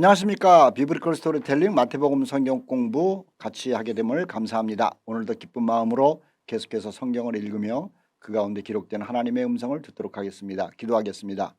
안녕하십니까. 비브리컬 스토리텔링 마태복음 성경 공부 같이 하게 됨을 감사합니다. 오늘도 기쁜 마음으로 계속해서 성경을 읽으며 그 가운데 기록된 하나님의 음성을 듣도록 하겠습니다. 기도하겠습니다.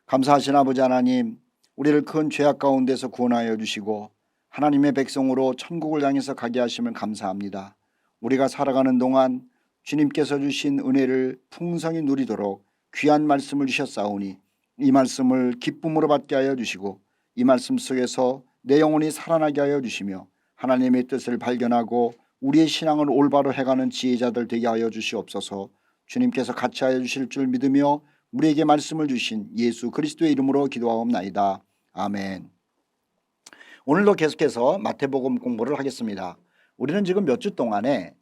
감사하신 아버지 하나님, 우리를 큰 죄악 가운데서 구원하여 주시고 하나님의 백성으로 천국을 향해서 가게 하심을 감사합니다. 우리가 살아가는 동안 주님께서 주신 은혜를 풍성히 누리도록 귀한 말씀을 주셨사오니 이 말씀을 기쁨으로 받게 하여 주시고 이 말씀 속에서 내 영혼이 살아나게 하여 주시며 하나님의 뜻을 발견하고 우리의 신앙을 올바로 해가는 지혜자들 되게 하여 주시옵소서. 주님께서 같이 하여 주실 줄 믿으며 우리에게 말씀을 주신 예수 그리스도의 이름으로 기도하옵나이다. 아멘. 오늘도 계속해서 마태복음 공부를 하겠습니다. 우리는 지금 몇 주 동안에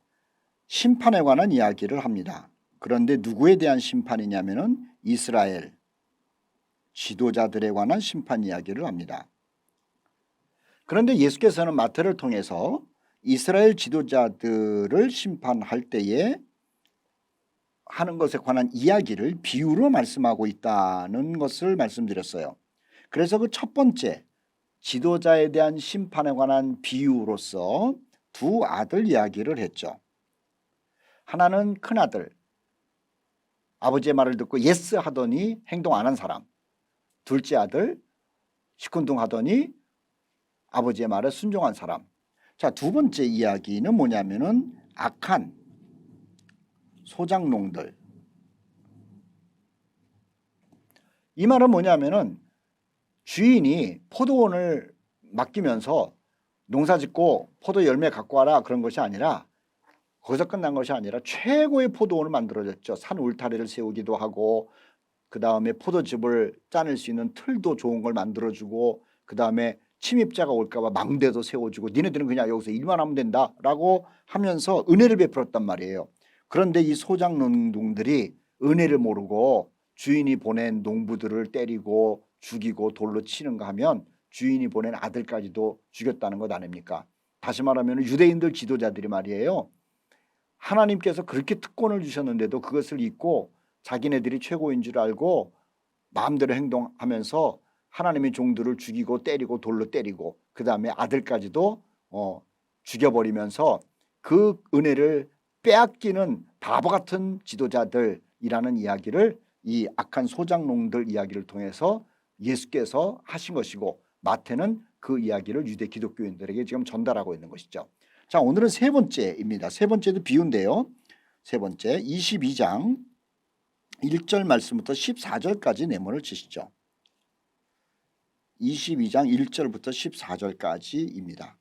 심판에 관한 이야기를 합니다. 그런데 누구에 대한 심판이냐면은 이스라엘 지도자들에 관한 심판 이야기를 합니다. 그런데 예수께서는 마태를 통해서 이스라엘 지도자들을 심판할 때에 하는 것에 관한 이야기를 비유로 말씀하고 있다는 것을 말씀드렸어요. 그래서 그 첫 번째 지도자에 대한 심판에 관한 비유로서 두 아들 이야기를 했죠. 하나는 큰아들, 아버지의 말을 듣고 예스 하더니 행동 안 한 사람. 둘째 아들, 시큰둥하더니 아버지의 말에 순종한 사람. 자, 두 번째 이야기는 뭐냐면은 악한 소작농들. 이 말은 뭐냐면은 주인이 포도원을 맡기면서 농사 짓고 포도 열매 갖고 와라 그런 것이 아니라 거기서 끝난 것이 아니라 최고의 포도원을 만들어줬죠. 산 울타리를 세우기도 하고 그 다음에 포도즙을 짜낼 수 있는 틀도 좋은 걸 만들어주고 그 다음에 침입자가 올까 봐 망대도 세워주고 니네들은 그냥 여기서 일만 하면 된다라고 하면서 은혜를 베풀었단 말이에요. 그런데 이 소작농들이 은혜를 모르고 주인이 보낸 농부들을 때리고 죽이고 돌로 치는가 하면 주인이 보낸 아들까지도 죽였다는 것 아닙니까? 다시 말하면 유대인들 지도자들이 말이에요. 하나님께서 그렇게 특권을 주셨는데도 그것을 잊고 자기네들이 최고인 줄 알고 마음대로 행동하면서 하나님의 종들을 죽이고 때리고 돌로 때리고 그 다음에 아들까지도 죽여버리면서 그 은혜를 빼앗기는 바보 같은 지도자들이라는 이야기를 이 악한 소작농들 이야기를 통해서 예수께서 하신 것이고 마태는 그 이야기를 유대 기독교인들에게 지금 전달하고 있는 것이죠. 자, 오늘은 세 번째입니다. 세 번째도 비유인데요. 세 번째 22장 1절 말씀부터 14절까지 내문을 치시죠. 22장 1절부터 14절까지입니다.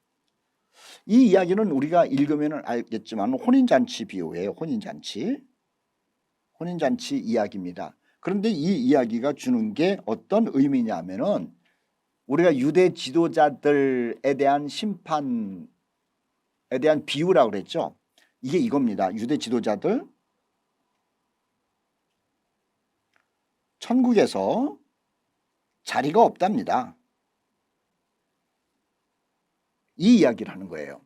이 이야기는 우리가 읽으면 알겠지만 혼인잔치 비유예요. 혼인잔치 이야기입니다. 그런데 이 이야기가 주는 게 어떤 의미냐면은 우리가 유대 지도자들에 대한 심판에 대한 비유라고 그랬죠. 이게 이겁니다. 유대 지도자들 천국에서 자리가 없답니다. 이 이야기를 하는 거예요.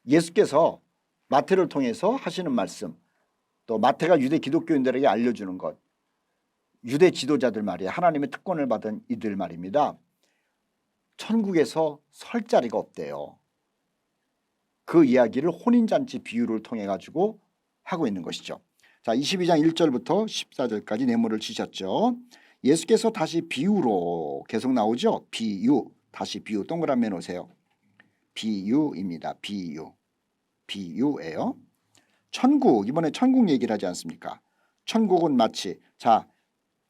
예수께서 마태를 통해서 하시는 말씀, 또 마태가 유대 기독교인들에게 알려주는 것, 유대 지도자들 말이에요. 하나님의 특권을 받은 이들 말입니다. 천국에서 설 자리가 없대요. 그 이야기를 혼인잔치 비유를 통해 가지고 하고 있는 것이죠. 자, 22장 1절부터 14절까지 내모를 치셨죠. 예수께서 다시 비유로 계속 나오죠. 비유, 다시 비유 동그라미 놓으세요. 비유입니다. 비유예요. 천국, 이번에 천국 얘기를 하지 않습니까? 천국은 마치, 자,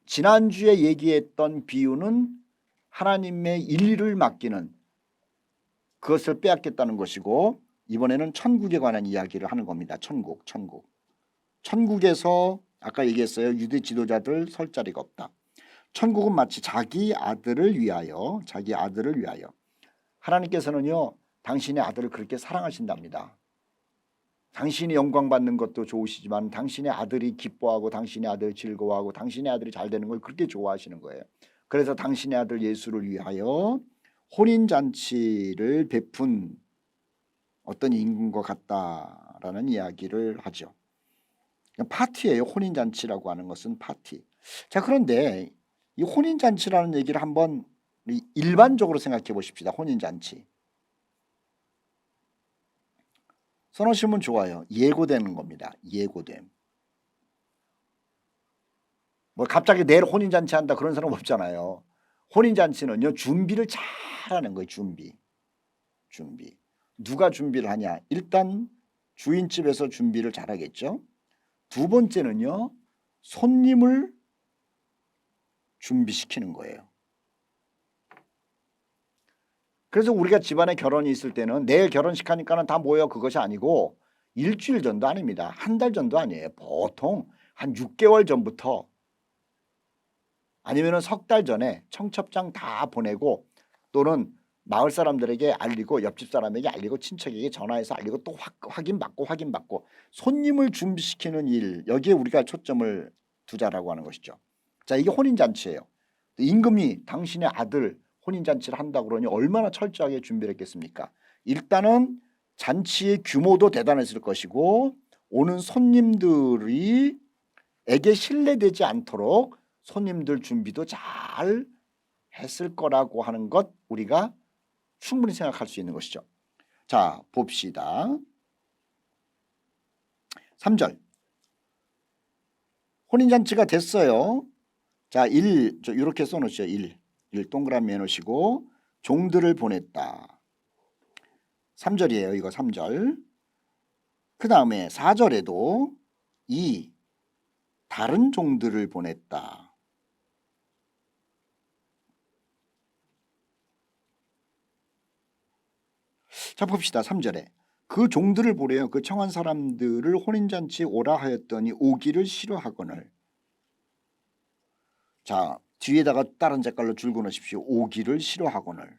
지난주에 얘기했던 비유는 하나님의 인리를 맡기는 그것을 빼앗겠다는 것이고 이번에는 천국에 관한 이야기를 하는 겁니다. 천국에서 아까 얘기했어요. 유대 지도자들 설 자리가 없다. 천국은 마치 자기 아들을 위하여 하나님께서는요 당신의 아들을 그렇게 사랑하신답니다. 당신이 영광 받는 것도 좋으시지만 당신의 아들이 기뻐하고 당신의 아들이 즐거워하고 당신의 아들이 잘 되는 걸 그렇게 좋아하시는 거예요. 그래서 당신의 아들 예수를 위하여 혼인잔치를 베푼 어떤 인것 같다라는 이야기를 하죠. 파티예요. 혼인잔치라고 하는 것은 파티. 자, 그런데 이 혼인잔치라는 얘기를 한번 우리 일반적으로 생각해 보십시다. 혼인잔치. 써놓으시면 좋아요. 예고되는 겁니다. 예고됨. 뭐 갑자기 내일 혼인잔치 한다 그런 사람 없잖아요. 혼인잔치는요 준비를 잘하는 거예요. 준비. 누가 준비를 하냐. 일단 주인집에서 준비를 잘하겠죠. 두 번째는요 손님을 준비시키는 거예요. 그래서 우리가 집안에 결혼이 있을 때는 내일 결혼식 하니까는 다 모여 그것이 아니고 일주일 전도 아닙니다. 한 달 전도 아니에요. 보통 한 6개월 전부터 아니면은 석 달 전에 청첩장 다 보내고 또는 마을 사람들에게 알리고 옆집 사람에게 알리고 친척에게 전화해서 알리고 또 확인받고 손님을 준비시키는 일, 여기에 우리가 초점을 두자라고 하는 것이죠. 자, 이게 혼인잔치예요. 임금이 당신의 아들 혼인잔치를 한다고 그러니 얼마나 철저하게 준비를 했겠습니까? 일단은 잔치의 규모도 대단했을 것이고 오는 손님들이 에게 신뢰되지 않도록 손님들 준비도 잘 했을 거라고 하는 것 우리가 충분히 생각할 수 있는 것이죠. 자, 봅시다. 3절. 혼인잔치가 됐어요. 자, 이렇게 써놓으시죠. 1 동그라미 해놓으시고 종들을 보냈다. 3절이에요. 이거 3절. 그 다음에 4절에도 2 다른 종들을 보냈다. 자, 봅시다. 3절에 그 종들을 보래요. 그 청한 사람들을 혼인잔치 오라 하였더니 오기를 싫어하거늘. 자, 뒤에다가 다른 색깔로 줄 그어놓으십시오. 오기를 싫어하거늘.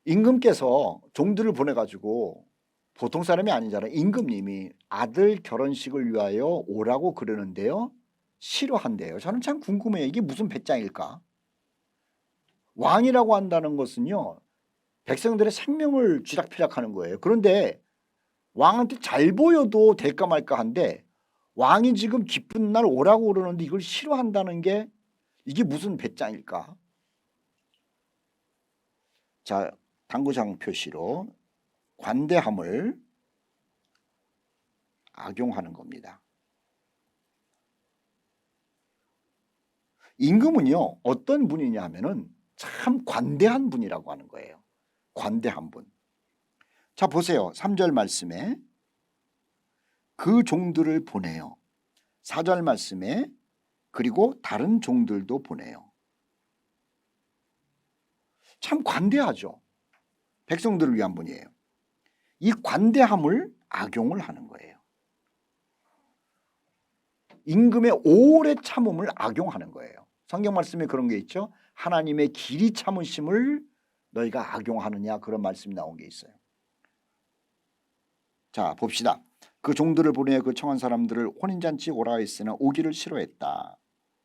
임금께서 종들을 보내가지고 보통 사람이 아니잖아요. 임금님이 아들 결혼식을 위하여 오라고 그러는데요. 싫어한대요. 저는 참 궁금해요. 이게 무슨 배짱일까? 왕이라고 한다는 것은요. 백성들의 생명을 쥐락펴락하는 거예요. 그런데 왕한테 잘 보여도 될까 말까 한데 왕이 지금 기쁜 날 오라고 그러는데 이걸 싫어한다는 게 이게 무슨 배짱일까? 자, 당구장 표시로 관대함을 악용하는 겁니다. 임금은요 어떤 분이냐 하면은 참 관대한 분이라고 하는 거예요. 관대한 분. 자, 보세요. 3절 말씀에 그 종들을 보내요. 4절 말씀에 그리고 다른 종들도 보내요. 참 관대하죠. 백성들을 위한 분이에요. 이 관대함을 악용을 하는 거예요. 임금의 오래 참음을 악용하는 거예요. 성경 말씀에 그런 게 있죠. 하나님의 길이 참으심을 너희가 악용하느냐 그런 말씀이 나온 게 있어요. 자, 봅시다. 그 종들을 보내 그 청한 사람들을 혼인잔치 오라 했으나 오기를 싫어했다.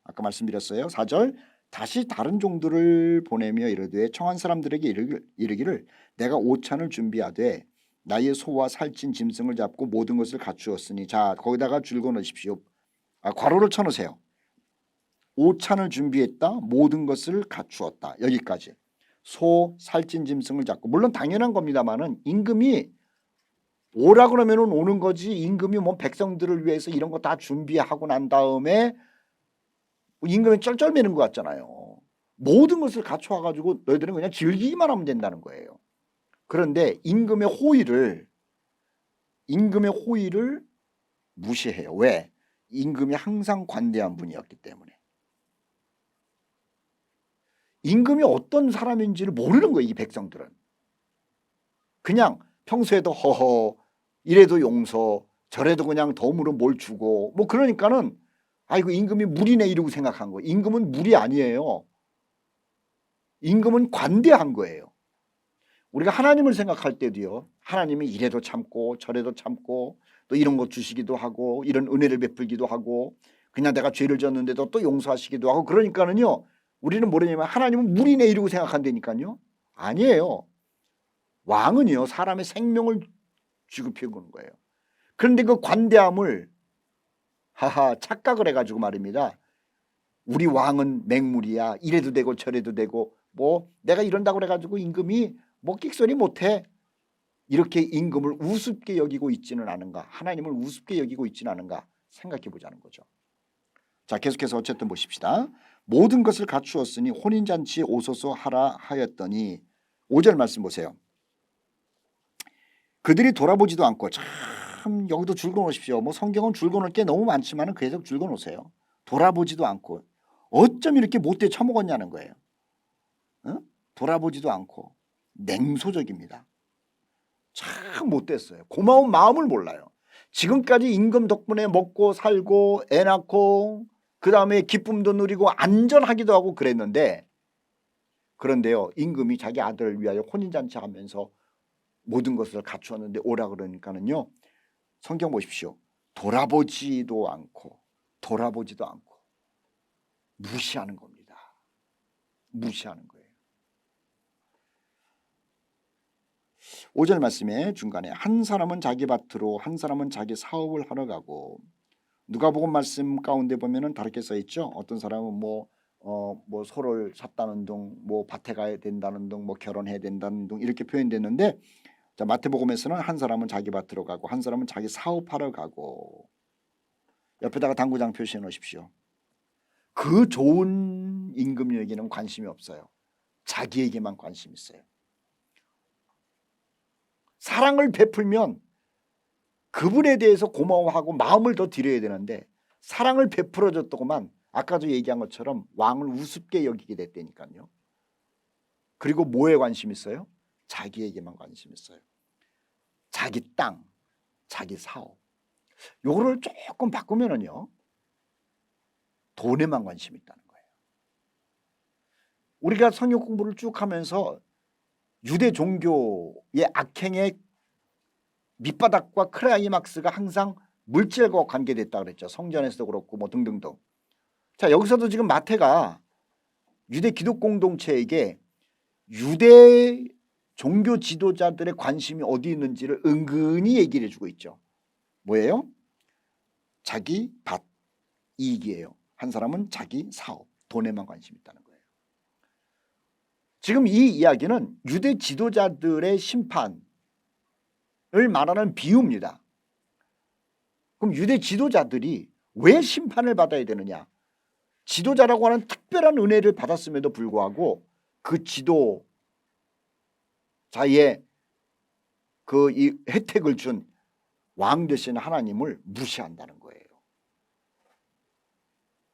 아까 말씀드렸어요. 4절 다시 다른 종들을 보내며 이르되 청한 사람들에게 이르기를 내가 오찬을 준비하되 나의 소와 살찐 짐승을 잡고 모든 것을 갖추었으니 자 거기다가 줄 그어놓으십시오. 괄호를 쳐놓으세요. 오찬을 준비했다. 모든 것을 갖추었다. 여기까지. 소, 살찐 짐승을 잡고 물론 당연한 겁니다만은 임금이 오라 그러면 오는 거지 임금이 뭐 백성들을 위해서 이런 거 다 준비하고 난 다음에 임금이 쩔쩔매는 것 같잖아요. 모든 것을 갖춰와 가지고 너희들은 그냥 즐기기만 하면 된다는 거예요. 그런데 임금의 호의를 무시해요. 왜? 임금이 항상 관대한 분이었기 때문에. 임금이 어떤 사람인지를 모르는 거예요. 이 백성들은. 그냥 평소에도 허허 이래도 용서 저래도 그냥 덤으로 뭘 주고 뭐 그러니까는 아이고 임금이 물이네 이러고 생각한 거예요. 임금은 물이 아니에요. 임금은 관대한 거예요. 우리가 하나님을 생각할 때도요. 하나님이 이래도 참고 저래도 참고 또 이런 거 주시기도 하고 이런 은혜를 베풀기도 하고 그냥 내가 죄를 졌는데도 또 용서하시기도 하고 그러니까는요. 우리는 모르냐면 하나님은 물이네 이러고 생각한다니까요. 아니에요. 왕은요. 사람의 생명을 취급해 보는 거예요. 그런데 그 관대함을 착각을 해가지고 말입니다. 우리 왕은 맹물이야. 이래도 되고 저래도 되고 뭐 내가 이런다고 그래가지고 임금이 뭐 끽소리 못해. 이렇게 임금을 우습게 여기고 있지는 않은가. 하나님을 우습게 여기고 있지는 않은가 생각해 보자는 거죠. 자, 계속해서 어쨌든 보십시다. 모든 것을 갖추었으니 혼인잔치에 오소서 하라 하였더니 5절 말씀 보세요. 그들이 돌아보지도 않고 참 여기도 줄거 놓으십시오. 뭐 성경은 줄거 놓을 게 너무 많지만 계속 줄거 놓으세요. 돌아보지도 않고 어쩜 이렇게 못돼 처먹었냐는 거예요. 돌아보지도 않고 냉소적입니다. 참 못됐어요. 고마운 마음을 몰라요. 지금까지 임금 덕분에 먹고 살고 애 낳고 그 다음에 기쁨도 누리고 안전하기도 하고 그랬는데, 그런데요 임금이 자기 아들을 위하여 혼인잔치 하면서 모든 것을 갖추었는데 오라 그러니까는요 성경 보십시오. 돌아보지도 않고 무시하는 겁니다. 무시하는 거예요. 5절 말씀의 중간에 한 사람은 자기 밭으로 한 사람은 자기 사업을 하러 가고, 누가복음 말씀 가운데 보면은 다르게 써 있죠. 어떤 사람은 뭐 소를 샀다는 둥, 뭐 밭에 가야 된다는 둥, 뭐 결혼해야 된다는 둥 이렇게 표현됐는데, 자, 마태복음에서는 한 사람은 자기 밭으로 가고 한 사람은 자기 사업하러 가고, 옆에다가 당구장 표시해 놓으십시오. 그 좋은 임금에게는 관심이 없어요. 자기에게만 관심이 있어요. 사랑을 베풀면 그분에 대해서 고마워하고 마음을 더 드려야 되는데, 사랑을 베풀어 줬더구만 아까도 얘기한 것처럼 왕을 우습게 여기게 됐다니까요. 그리고 뭐에 관심 있어요? 자기에게만 관심 있어요. 자기 땅, 자기 사업. 요거를 조금 바꾸면은요 돈에만 관심이 있다는 거예요. 우리가 성경 공부를 쭉 하면서 유대 종교의 악행의 밑바닥과 클라이막스가 항상 물질과 관계됐다 그랬죠. 성전에서도 그렇고 뭐 등등등. 자, 여기서도 지금 마태가 유대 기독 공동체에게 유대 종교 지도자들의 관심이 어디 있는지를 은근히 얘기를 해주고 있죠. 뭐예요? 자기 밭, 이익이에요. 한 사람은 자기 사업, 돈에만 관심이 있다는 거예요. 지금 이 이야기는 유대 지도자들의 심판을 말하는 비유입니다. 그럼 유대 지도자들이 왜 심판을 받아야 되느냐? 지도자라고 하는 특별한 은혜를 받았음에도 불구하고 그 지도자의 그 이 혜택을 준 왕 되신 하나님을 무시한다는 거예요.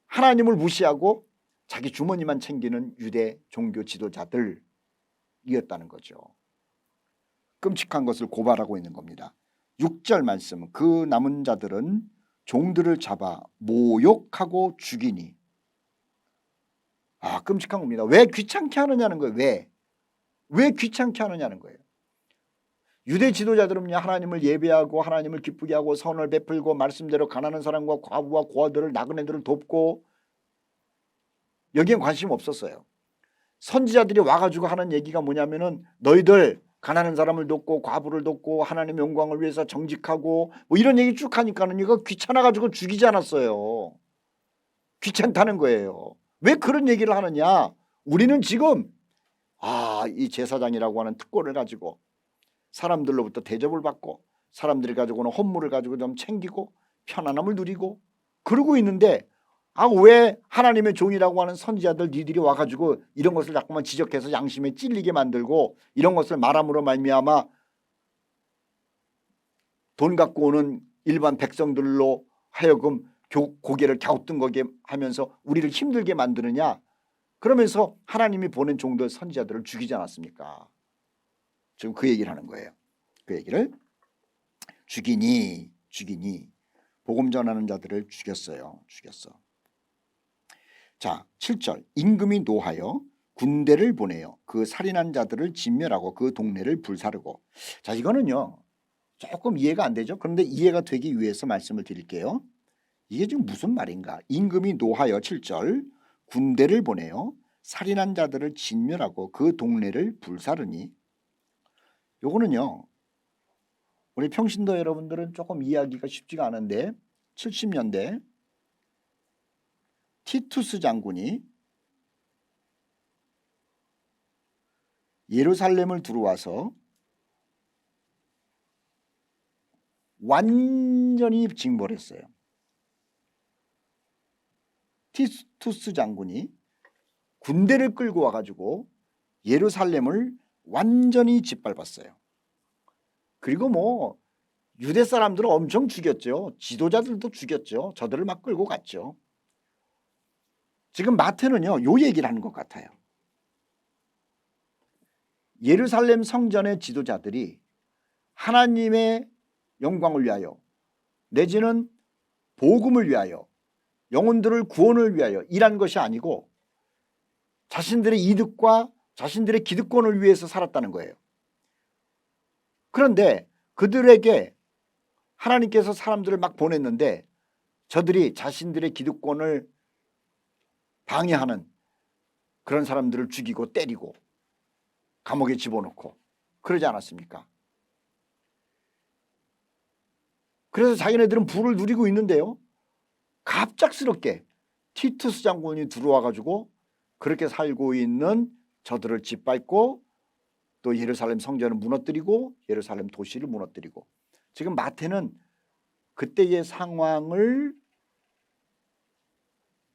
하나님을 무시하고 자기 주머니만 챙기는 유대 종교 지도자들이었다는 거죠. 끔찍한 것을 고발하고 있는 겁니다. 6절 말씀, 그 남은 자들은 종들을 잡아 모욕하고 죽이니. 끔찍한 겁니다. 왜 귀찮게 하느냐는 거예요. 왜 귀찮게 하느냐는 거예요. 유대 지도자들은요 하나님을 예배하고 하나님을 기쁘게 하고 선을 베풀고 말씀대로 가난한 사람과 과부와 고아들을 나그네들을 돕고 여기엔 관심 없었어요. 선지자들이 와가지고 하는 얘기가 뭐냐면은 너희들 가난한 사람을 돕고 과부를 돕고 하나님의 영광을 위해서 정직하고 뭐 이런 얘기 쭉 하니까는 이거 귀찮아가지고 죽이지 않았어요. 귀찮다는 거예요. 왜 그런 얘기를 하느냐? 우리는 지금 이 제사장이라고 하는 특권을 가지고 사람들로부터 대접을 받고 사람들이 가지고는 헌물을 가지고 좀 챙기고 편안함을 누리고 그러고 있는데, 왜 하나님의 종이라고 하는 선지자들 니들이 와가지고 이런 것을 자꾸만 지적해서 양심에 찔리게 만들고 이런 것을 말함으로 말미암아 돈 갖고 오는 일반 백성들로 하여금 고개를 갸우뚱거게 하면서 우리를 힘들게 만드느냐? 그러면서 하나님이 보낸 종들 선지자들을 죽이지 않았습니까? 지금 그 얘기를 하는 거예요. 그 얘기를 죽이니 복음 전하는 자들을 죽였어. 자, 7절 임금이 노하여 군대를 보내요. 그 살인한 자들을 진멸하고 그 동네를 불사르고. 자, 이거는요 조금 이해가 안 되죠. 그런데 이해가 되기 위해서 말씀을 드릴게요. 이게 지금 무슨 말인가? 임금이 노하여 7절 군대를 보내요. 살인한 자들을 진멸하고 그 동네를 불사르니. 요거는요 우리 평신도 여러분들은 조금 이해하기가 쉽지가 않은데 70년대 티투스 장군이 예루살렘을 들어와서 완전히 징벌했어요. 티투스 장군이 군대를 끌고 와가지고 예루살렘을 완전히 짓밟았어요. 그리고 뭐 유대 사람들은 엄청 죽였죠. 지도자들도 죽였죠. 저들을 막 끌고 갔죠. 지금 마태는요, 요 얘기를 하는 것 같아요. 예루살렘 성전의 지도자들이 하나님의 영광을 위하여 내지는 복음을 위하여 영혼들을 구원을 위하여 일한 것이 아니고 자신들의 이득과 자신들의 기득권을 위해서 살았다는 거예요. 그런데 그들에게 하나님께서 사람들을 막 보냈는데 저들이 자신들의 기득권을 방해하는 그런 사람들을 죽이고 때리고 감옥에 집어넣고 그러지 않았습니까? 그래서 자기네들은 부를 누리고 있는데요, 갑작스럽게 티투스 장군이 들어와 가지고 그렇게 살고 있는 저들을 짓밟고 또 예루살렘 성전을 무너뜨리고 예루살렘 도시를 무너뜨리고, 지금 마태는 그때의 상황을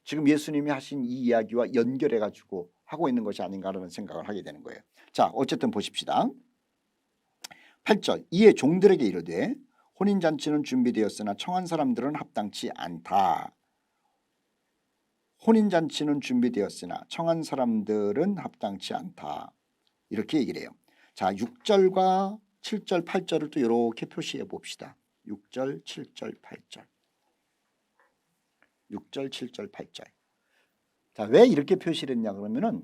지금 예수님이 하신 이 이야기와 연결해 가지고 하고 있는 것이 아닌가라는 생각을 하게 되는 거예요. 자, 어쨌든 보십시다. 8절, 이에 종들에게 이르되 혼인잔치는 준비되었으나 청한 사람들은 합당치 않다. 혼인잔치는 준비되었으나 청한 사람들은 합당치 않다. 이렇게 얘기를 해요. 자, 6절과 7절, 8절을 또 이렇게 표시해 봅시다. 6절, 7절, 8절. 6절, 7절, 8절. 자, 왜 이렇게 표시를 했냐 그러면은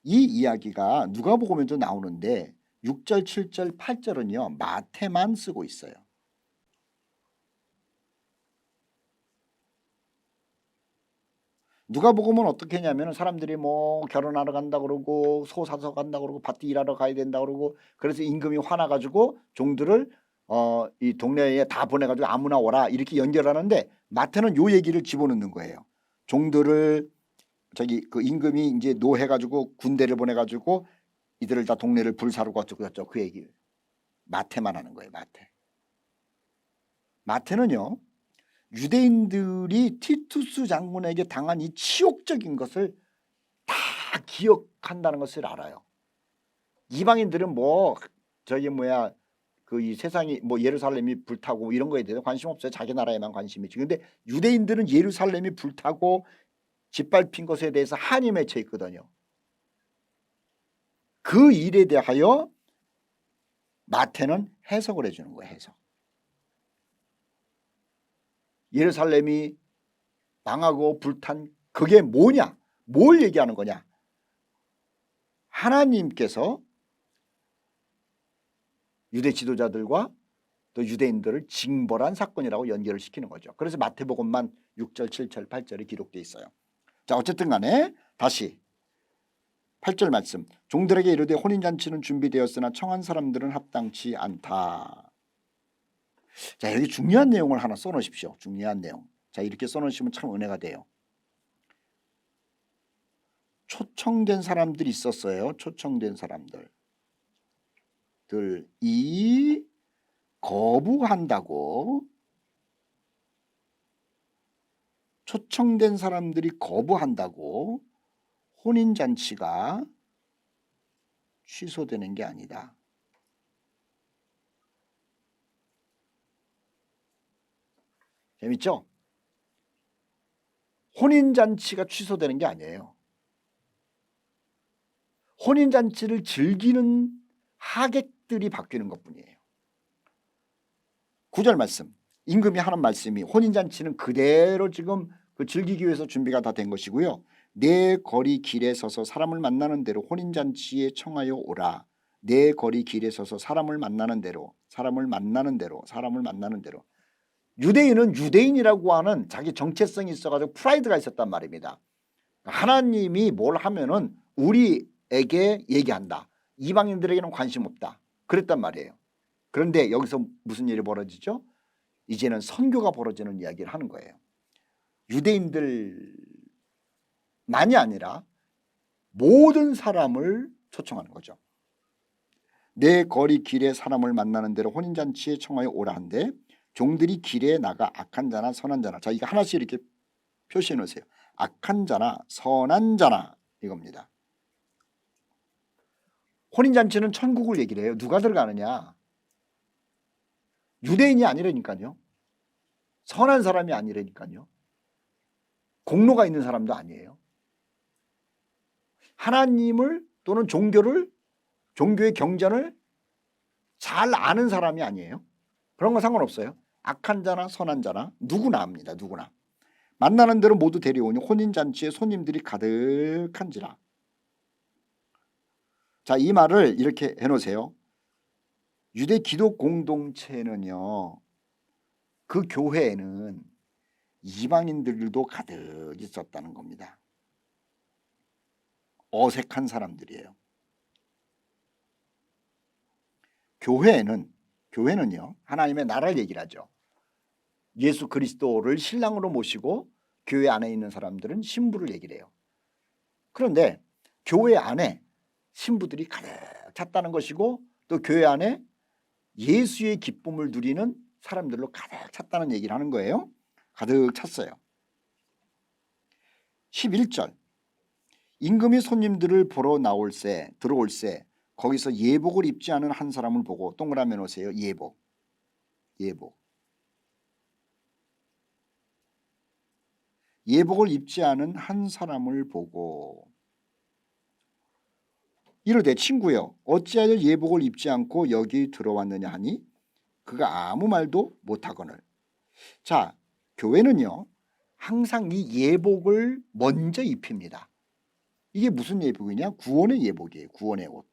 이 이야기가 누가복음에도 나오는데 6절, 7절, 8절은요 마태만 쓰고 있어요. 누가복음은 어떻게 했냐면 사람들이 뭐 결혼하러 간다 그러고 소 사서 간다 그러고 밭 일하러 가야 된다 그러고 그래서 임금이 화나가지고 종들을 이 동네에 다 보내가지고 아무나 오라 이렇게 연결하는데 마태는 요 얘기를 집어넣는 거예요. 종들을 저기 그 임금이 이제 노해가지고 군대를 보내가지고 이들을 다 동네를 불사르고 어쩌고 저쩌고 그 얘기 마태만 하는 거예요. 마태는요 유대인들이 티투스 장군에게 당한 이 치욕적인 것을 다 기억한다는 것을 알아요. 이방인들은 뭐 저기 뭐야 그 이 세상이 뭐 예루살렘이 불타고 이런 거에 대해서 관심 없어요. 자기 나라에만 관심이지. 근데 유대인들은 예루살렘이 불타고 짓밟힌 것에 대해서 한이 맺혀 있거든요. 그 일에 대하여 마태는 해석을 해주는 거예요. 해석. 예루살렘이 망하고 불탄 그게 뭐냐? 뭘 얘기하는 거냐? 하나님께서 유대 지도자들과 또 유대인들을 징벌한 사건이라고 연결을 시키는 거죠. 그래서 마태복음만 6절, 7절, 8절이 기록되어 있어요. 자, 어쨌든 간에 다시 8절 말씀. 종들에게 이르되 혼인잔치는 준비되었으나 청한 사람들은 합당치 않다. 자, 여기 중요한 내용을 하나 써놓으십시오. 중요한 내용. 자, 이렇게 써놓으시면 참 은혜가 돼요. 초청된 사람들이 있었어요. 초청된 사람들이 거부한다고, 초청된 사람들이 거부한다고 혼인잔치가 취소되는 게 아니다. 재밌죠? 혼인잔치가 취소되는 게 아니에요. 혼인잔치를 즐기는 하객들이 바뀌는 것뿐이에요. 9절 말씀. 임금이 하는 말씀이 혼인잔치는 그대로 지금 그 즐기기 위해서 준비가 다 된 것이고요. 내 거리 길에 서서 사람을 만나는 대로 혼인잔치에 청하여 오라. 내 거리 길에 서서 사람을 만나는 대로. 유대인은 유대인이라고 하는 자기 정체성이 있어가지고 프라이드가 있었단 말입니다. 하나님이 뭘 하면은 우리에게 얘기한다. 이방인들에게는 관심 없다. 그랬단 말이에요. 그런데 여기서 무슨 일이 벌어지죠? 이제는 선교가 벌어지는 이야기를 하는 거예요. 유대인들 만이 아니라 모든 사람을 초청하는 거죠. 내 거리 길에 사람을 만나는 대로 혼인잔치에 청하여 오라 한데 종들이 길에 나가 악한 자나 선한 자나, 자 이거 하나씩 이렇게 표시해 놓으세요. 악한 자나 선한 자나 이겁니다. 혼인잔치는 천국을 얘기를 해요. 누가 들어가느냐? 유대인이 아니라니까요. 선한 사람이 아니라니까요. 공로가 있는 사람도 아니에요. 하나님을 또는 종교의 경전을 잘 아는 사람이 아니에요. 그런 건 상관없어요. 악한 자나 선한 자나 누구나 합니다. 누구나. 만나는 대로 모두 데려오니 혼인잔치에 손님들이 가득한지라. 자, 이 말을 이렇게 해놓으세요. 유대 기독 공동체는요, 그 교회에는 이방인들도 가득 있었다는 겁니다. 어색한 사람들이에요. 교회는요, 하나님의 나라를 얘기를 하죠. 예수 그리스도를 신랑으로 모시고 교회 안에 있는 사람들은 신부를 얘기를 해요. 그런데 교회 안에 신부들이 가득 찼다는 것이고 또 교회 안에 예수의 기쁨을 누리는 사람들로 가득 찼다는 얘기를 하는 거예요. 가득 찼어요. 11절 임금이 손님들을 보러 들어올세 거기서 예복을 입지 않은 한 사람을 보고 동그라미 놓으세요. 예복을 입지 않은 한 사람을 보고 이르되 친구여 어찌하여 예복을 입지 않고 여기 들어왔느냐 하니 그가 아무 말도 못하거늘. 자, 교회는요 항상 이 예복을 먼저 입힙니다. 이게 무슨 예복이냐? 구원의 예복이에요. 구원의 옷.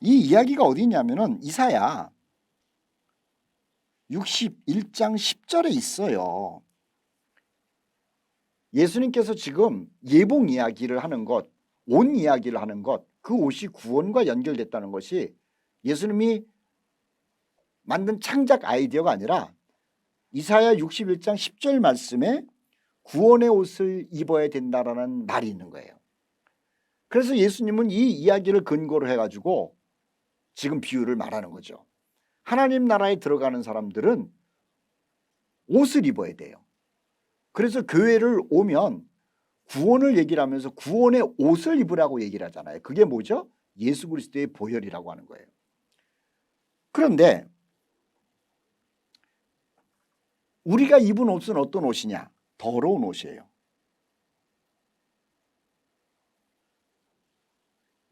이 이야기가 어디 있냐면은 이사야 61장 10절에 있어요. 예수님께서 지금 예복 이야기를 하는 것, 옷 이야기를 하는 것, 그 옷이 구원과 연결됐다는 것이 예수님이 만든 창작 아이디어가 아니라 이사야 61장 10절 말씀에 구원의 옷을 입어야 된다라는 말이 있는 거예요. 그래서 예수님은 이 이야기를 근거로 해가지고 지금 비유를 말하는 거죠. 하나님 나라에 들어가는 사람들은 옷을 입어야 돼요. 그래서 교회를 오면 구원을 얘기를 하면서 구원의 옷을 입으라고 얘기를 하잖아요. 그게 뭐죠? 예수 그리스도의 보혈이라고 하는 거예요. 그런데 우리가 입은 옷은 어떤 옷이냐? 더러운 옷이에요.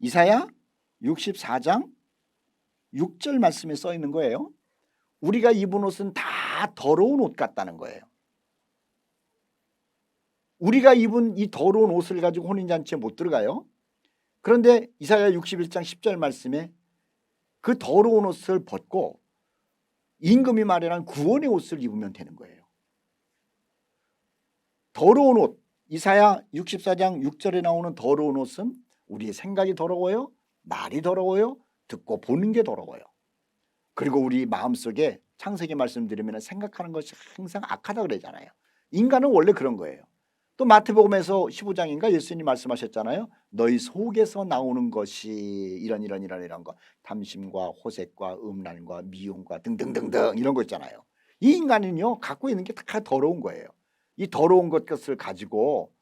이사야 64장 6절 말씀에 써 있는 거예요. 우리가 입은 옷은 다 더러운 옷 같다는 거예요. 우리가 입은 이 더러운 옷을 가지고 혼인잔치에 못 들어가요. 그런데 이사야 61장 10절 말씀에 그 더러운 옷을 벗고 임금이 마련한 구원의 옷을 입으면 되는 거예요. 더러운 옷, 이사야 64장 6절에 나오는 더러운 옷은 우리의 생각이 더러워요. 말이 더러워요. 듣고 보는 게 더러워요. 그리고 우리 마음속에 창세기 말씀드리면 생각하는 것이 항상 악하다 그러잖아요. 인간은 원래 그런 거예요. 또 마태복음에서 15장인가 예수님이 말씀하셨잖아요. 너희 속에서 나오는 것이 이런 거 탐심과 호색과 음란과 미움과 등등등등 이런 거 있잖아요. 이 인간은요 갖고 있는 게 다 더러운 거예요. 이 더러운 것을 가지고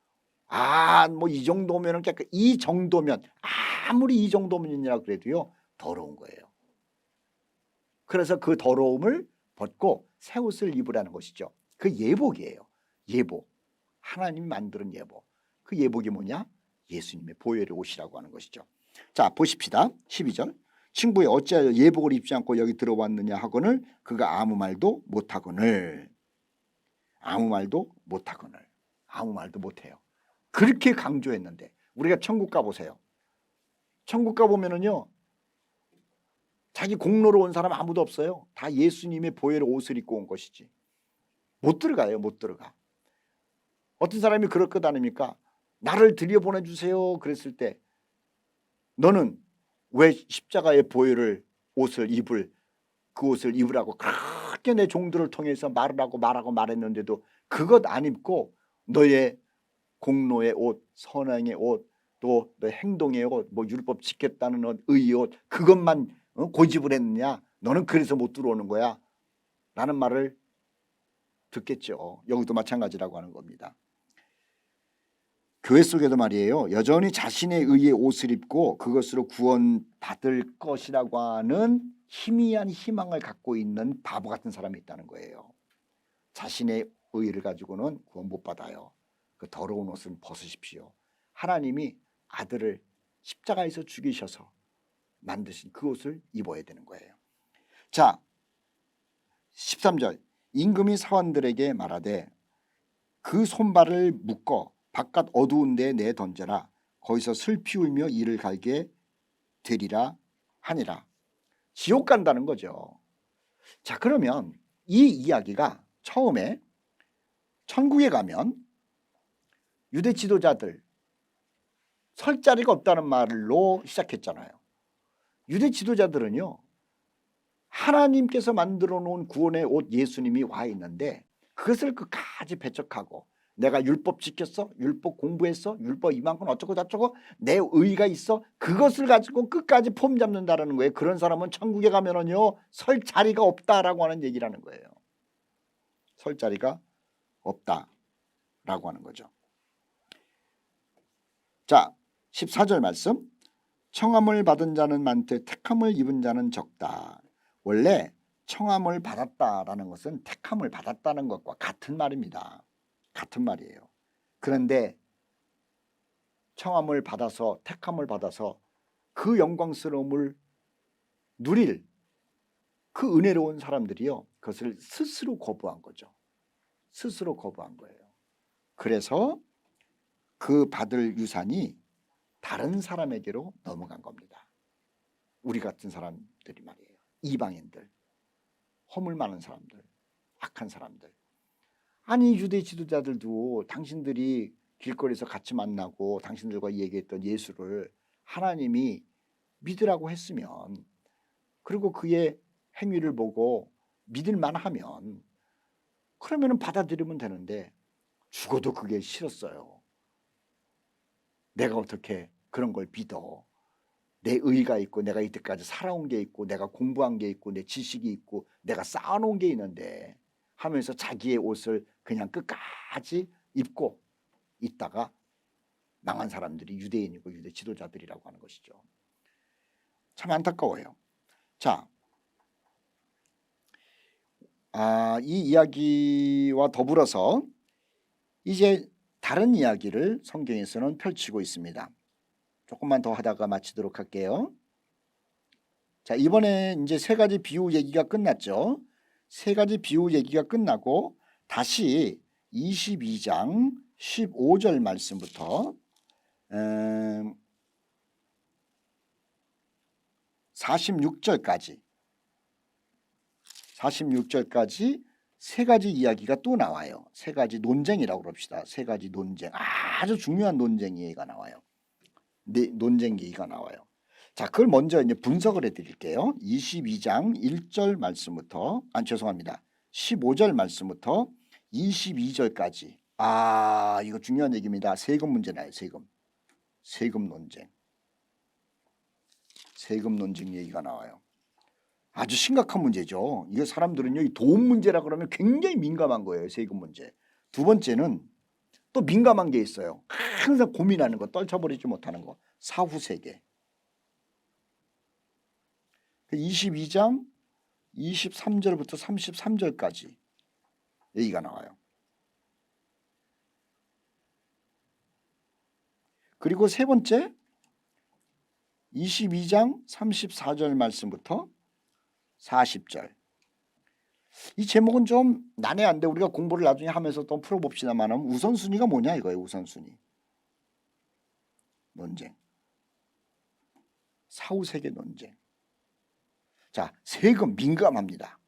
뭐 이 정도면은 이 정도면 아무리 이 정도면이라 그래도요 더러운 거예요. 그래서 그 더러움을 벗고 새 옷을 입으라는 것이죠. 그 예복이에요. 예복. 하나님이 만드는 예복. 그 예복이 뭐냐? 예수님의 보혈의 옷이라고 하는 것이죠. 자, 보십시다. 12절. 친구여 어찌하여 예복을 입지 않고 여기 들어왔느냐 하거늘 그가 아무 말도 못하거늘. 아무 말도 못하거늘. 아무 말도 못해요. 그렇게 강조했는데 우리가 천국 가보세요. 천국 가보면은요 자기 공로로 온 사람 아무도 없어요. 다 예수님의 보혈의 옷을 입고 온 것이지. 못 들어가요. 못 들어가. 어떤 사람이 그럴 것 아닙니까? 나를 들여보내주세요 그랬을 때 너는 왜 십자가의 보혈을 그 옷을 입으라고 그렇게 내 종들을 통해서 말을 하고 말했는데도 그것 안 입고 너의 공로의 옷, 선행의 옷, 또 너의 행동의 옷, 뭐 율법 지켰다는 옷, 의의 옷, 그것만 고집을 했느냐? 너는 그래서 못 들어오는 거야 라는 말을 듣겠죠. 여기도 마찬가지라고 하는 겁니다. 교회 속에도 말이에요. 여전히 자신의 의의 옷을 입고 그것으로 구원받을 것이라고 하는 희미한 희망을 갖고 있는 바보 같은 사람이 있다는 거예요. 자신의 의의를 가지고는 구원 못 받아요. 그 더러운 옷은 벗으십시오. 하나님이 아들을 십자가에서 죽이셔서 만드신 그 옷을 입어야 되는 거예요. 자, 13절. 임금이 사원들에게 말하되 그 손발을 묶어 바깥 어두운 데에 내던져라. 거기서 슬피 울며 이를 갈게 되리라 하니라. 지옥 간다는 거죠. 자, 그러면 이 이야기가 처음에 천국에 가면 유대 지도자들 설 자리가 없다는 말로 시작했잖아요. 유대 지도자들은요, 하나님께서 만들어 놓은 구원의 옷 예수님이 와 있는데 그것을 끝까지 배척하고 내가 율법 지켰어? 율법 공부했어? 율법 이만큼 어쩌고 저쩌고 내 의의가 있어? 그것을 가지고 끝까지 폼 잡는다는 거예요. 그런 사람은 천국에 가면은요 설 자리가 없다라고 하는 얘기라는 거예요. 설 자리가 없다라고 하는 거죠. 자, 14절 말씀. 청함을 받은 자는 많되 택함을 입은 자는 적다. 원래 청함을 받았다라는 것은 택함을 받았다는 것과 같은 말입니다. 같은 말이에요. 그런데 청함을 받아서 택함을 받아서 그 영광스러움을 누릴 그 은혜로운 사람들이요, 그것을 스스로 거부한 거죠. 스스로 거부한 거예요. 그래서 그 받을 유산이 다른 사람에게로 넘어간 겁니다. 우리 같은 사람들이 말이에요. 이방인들, 허물 많은 사람들, 악한 사람들. 아니 유대 지도자들도 당신들이 길거리에서 같이 만나고 당신들과 얘기했던 예수를 하나님이 믿으라고 했으면, 그리고 그의 행위를 보고 믿을만 하면 그러면 받아들이면 되는데 죽어도 그게 싫었어요. 내가 어떻게 그런 걸 믿어. 내 의의가 있고 내가 이때까지 살아온 게 있고 내가 공부한 게 있고 내 지식이 있고 내가 쌓아놓은 게 있는데 하면서 자기의 옷을 그냥 끝까지 입고 있다가 망한 사람들이 유대인이고 유대 지도자들이라고 하는 것이죠. 참 안타까워요. 자, 이 이야기와 더불어서 이제 다른 이야기를 성경에서는 펼치고 있습니다. 조금만 더 하다가 마치도록 할게요. 자, 이번에 이제 세 가지 비유 얘기가 끝났죠. 세 가지 비유 얘기가 끝나고 다시 22장 15절 말씀부터 46절까지 세 가지 이야기가 또 나와요. 세 가지 논쟁이라고 그럽시다. 세 가지 논쟁, 아주 중요한 논쟁 얘기가 나와요. 논쟁 얘기가 나와요. 자, 그걸 먼저 이제 분석을 해드릴게요. 22장 1절 말씀부터, 죄송합니다. 15절 말씀부터 22절까지. 이거 중요한 얘기입니다. 세금 문제 나요. 세금 논쟁. 세금 논쟁 얘기가 나와요. 아주 심각한 문제죠. 이게 사람들은요, 이 돈 문제라 그러면 굉장히 민감한 거예요. 세금 문제. 두 번째는 또 민감한 게 있어요. 항상 고민하는 거, 떨쳐버리지 못하는 거. 사후세계. 22장 23절부터 33절까지 얘기가 나와요. 그리고 세 번째 22장 34절 말씀부터 40절. 이 제목은 좀 난해한데 우리가 공부를 나중에 하면서 또 풀어봅시다만 우선순위가 뭐냐 이거예요. 우선순위. 논쟁. 사후세계 논쟁. 자, 세금 민감합니다.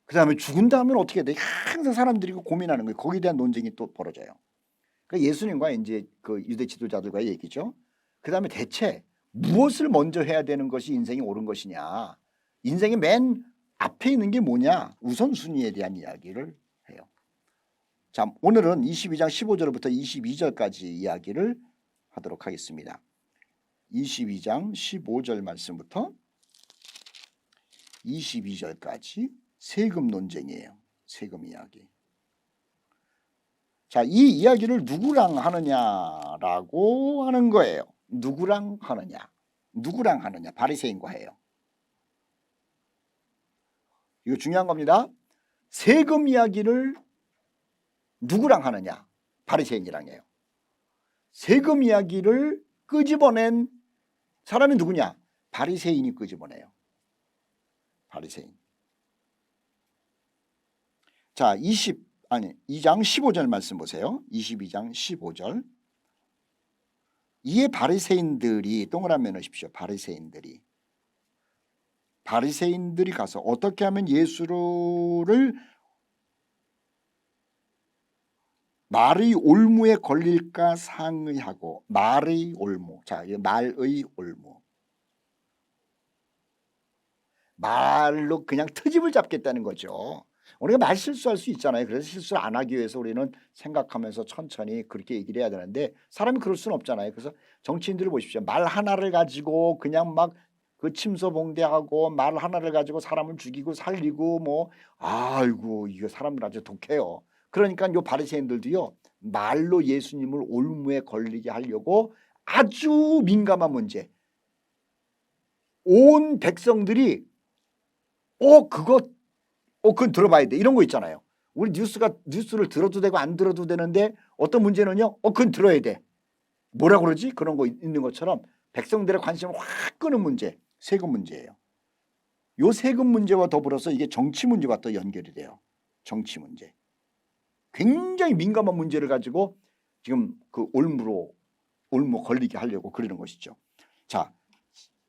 그 다음에 죽은 다음에 어떻게 돼? 항상 사람들이 고민하는 거예요. 거기에 대한 논쟁이 또 벌어져요. 그러니까 예수님과 이제 그 유대 지도자들과의 얘기죠. 그 다음에 대체 무엇을 먼저 해야 되는 것이 인생이 옳은 것이냐. 인생의 맨 앞에 있는 게 뭐냐. 우선순위에 대한 이야기를 해요. 자, 오늘은 22장 15절부터 22절까지 이야기를 하도록 하겠습니다. 22장 15절 말씀부터 22절까지 세금 논쟁이에요. 세금 이야기. 자, 이 이야기를 누구랑 하느냐라고 하는 거예요. 누구랑 하느냐. 누구랑 하느냐. 바리새인과 해요. 이거 중요한 겁니다. 세금 이야기를 누구랑 하느냐. 바리새인이랑 해요. 세금 이야기를 끄집어낸 사람이 누구냐. 바리새인이 끄집어내요. 바리새인. 자, 2장 15절 말씀 보세요. 22장 15절. 이에 바리새인들이 동그라미 넣으십시오. 바리새인들이 가서 어떻게 하면 예수를 말의 올무에 걸릴까 상의하고. 말의 올무. 자, 말의 올무. 말로 그냥 트집을 잡겠다는 거죠. 우리가 말 실수할 수 있잖아요. 그래서 실수를 안 하기 위해서 우리는 생각하면서 천천히 그렇게 얘기를 해야 되는데 사람이 그럴 수는 없잖아요. 그래서 정치인들을 보십시오. 말 하나를 가지고 그냥 막 그 침소봉대하고 말 하나를 가지고 사람을 죽이고 살리고 뭐 아이고 이거 사람들 아주 독해요. 그러니까 요 바리새인들도요. 말로 예수님을 올무에 걸리게 하려고 아주 민감한 문제. 온 백성들이 그건 들어봐야 돼. 이런 거 있잖아요. 우리 뉴스를 들어도 되고 안 들어도 되는데 어떤 문제는요. 그건 들어야 돼. 뭐라 그러지? 그런 거 있는 것처럼 백성들의 관심을 확 끄는 문제. 세금 문제예요. 요 세금 문제와 더불어서 이게 정치 문제와 또 연결이 돼요. 정치 문제. 굉장히 민감한 문제를 가지고 지금 그 올무 걸리게 하려고 그러는 것이죠. 자,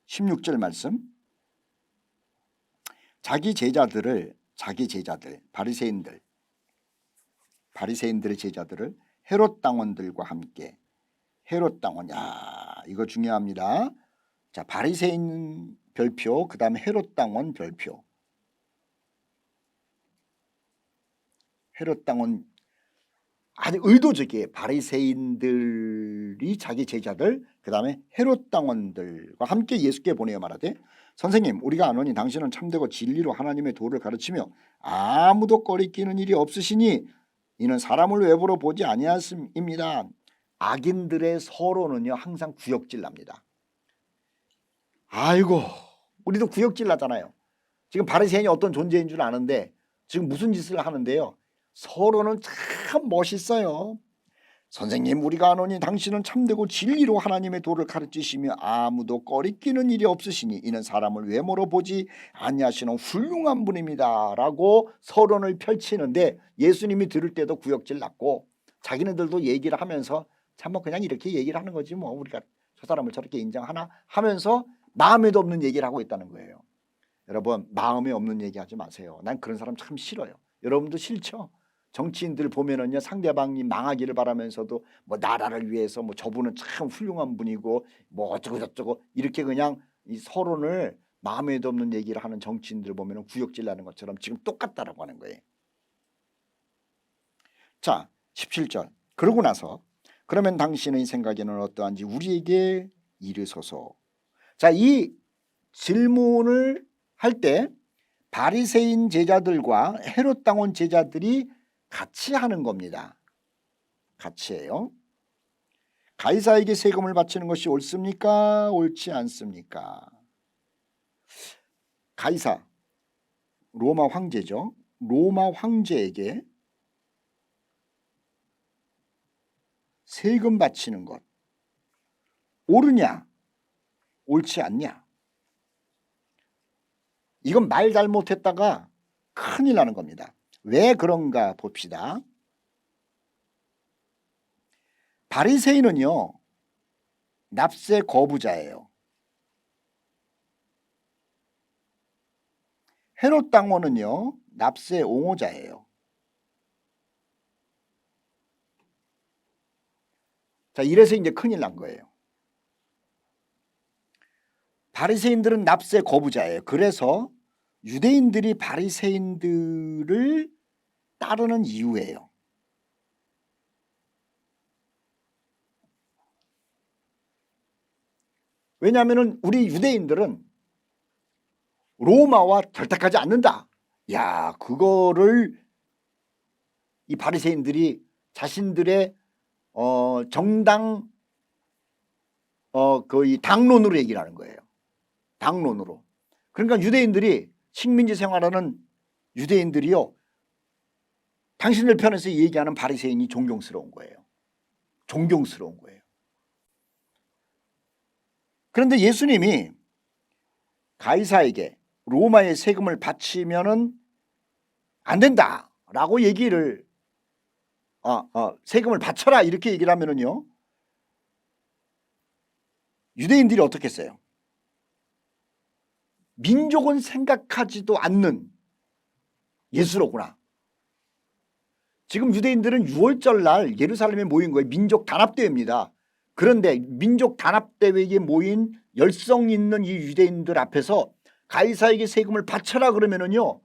16절 말씀. 자기 제자들 바리새인들의 제자들을 헤롯 당원들과 함께. 헤롯 당원, 이거 중요합니다. 자, 바리새인 별표, 그 다음에 헤롯 당원 별표. 헤롯 당원 아주 의도적이에요. 바리새인들이 자기 제자들, 그 다음에 헤롯 당원들과 함께 예수께 보내어 말하되, 선생님, 우리가 아노니 당신은 참되고 진리로 하나님의 도를 가르치며 아무도 꺼리끼는 일이 없으시니 이는 사람을 외부로 보지 아니하심입니다. 악인들의 서로는요 항상 구역질 납니다. 아이고, 우리도 구역질 나잖아요. 지금 바리새인이 어떤 존재인 줄 아는데 지금 무슨 짓을 하는데요. 서로는 참 멋있어요. 선생님, 우리가 아노니 당신은 참되고 진리로 하나님의 도를 가르치시며 아무도 꺼리끼는 일이 없으시니 이는 사람을 외모로 보지 아니하시는 훌륭한 분입니다 라고 서론을 펼치는데, 예수님이 들을 때도 구역질 났고 자기네들도 얘기를 하면서 참 뭐 그냥 이렇게 얘기를 하는 거지 뭐 우리가 저 사람을 저렇게 인정하나 하면서 마음에도 없는 얘기를 하고 있다는 거예요. 여러분, 마음에 없는 얘기 하지 마세요. 난 그런 사람 참 싫어요. 여러분도 싫죠? 정치인들 보면은요, 상대방이 망하기를 바라면서도 뭐 나라를 위해서 뭐 저분은 참 훌륭한 분이고 뭐 어쩌고 저쩌고 이렇게 그냥 이 서론을 마음에도 없는 얘기를 하는 정치인들 보면은 구역질 나는 것처럼 지금 똑같다라고 하는 거예요. 자, 17절. 그러고 나서 그러면 당신의 생각에는 어떠한지 우리에게 이르소서. 자, 이 질문을 할 때 바리새인 제자들과 헤롯 당원 제자들이 같이 하는 겁니다. 같이 해요. 가이사에게 세금을 바치는 것이 옳습니까? 옳지 않습니까? 가이사, 로마 황제죠. 로마 황제에게 세금 바치는 것 옳으냐? 옳지 않냐? 이건 말 잘못했다가 큰일 나는 겁니다. 왜 그런가 봅시다. 바리새인은요 납세 거부자예요. 헤롯 당원은요 납세 옹호자예요. 자, 이래서 이제 큰일 난 거예요. 바리새인들은 납세 거부자예요. 그래서 유대인들이 바리새인들을 따르는 이유예요. 왜냐하면 우리 유대인들은 로마와 결탁하지 않는다. 야, 그거를 이 바리새인들이 자신들의 정당 거의 당론으로 얘기를 하는 거예요. 당론으로. 그러니까 유대인들이 식민지 생활하는 유대인들이요, 당신들 편에서 얘기하는 바리새인이 존경스러운 거예요. 존경스러운 거예요. 그런데 예수님이 가이사에게 로마의 세금을 바치면은 안 된다라고 얘기를 세금을 바쳐라 이렇게 얘기를 하면은요, 유대인들이 어떻게 했어요? 민족은 생각하지도 않는 예수로구나. 지금 유대인들은 6월절 날 예루살렘에 모인 거예요. 민족 단합대회입니다. 그런데 민족 단합대회에 모인 열성 있는 이 유대인들 앞에서 가이사에게 세금을 바쳐라 그러면은요,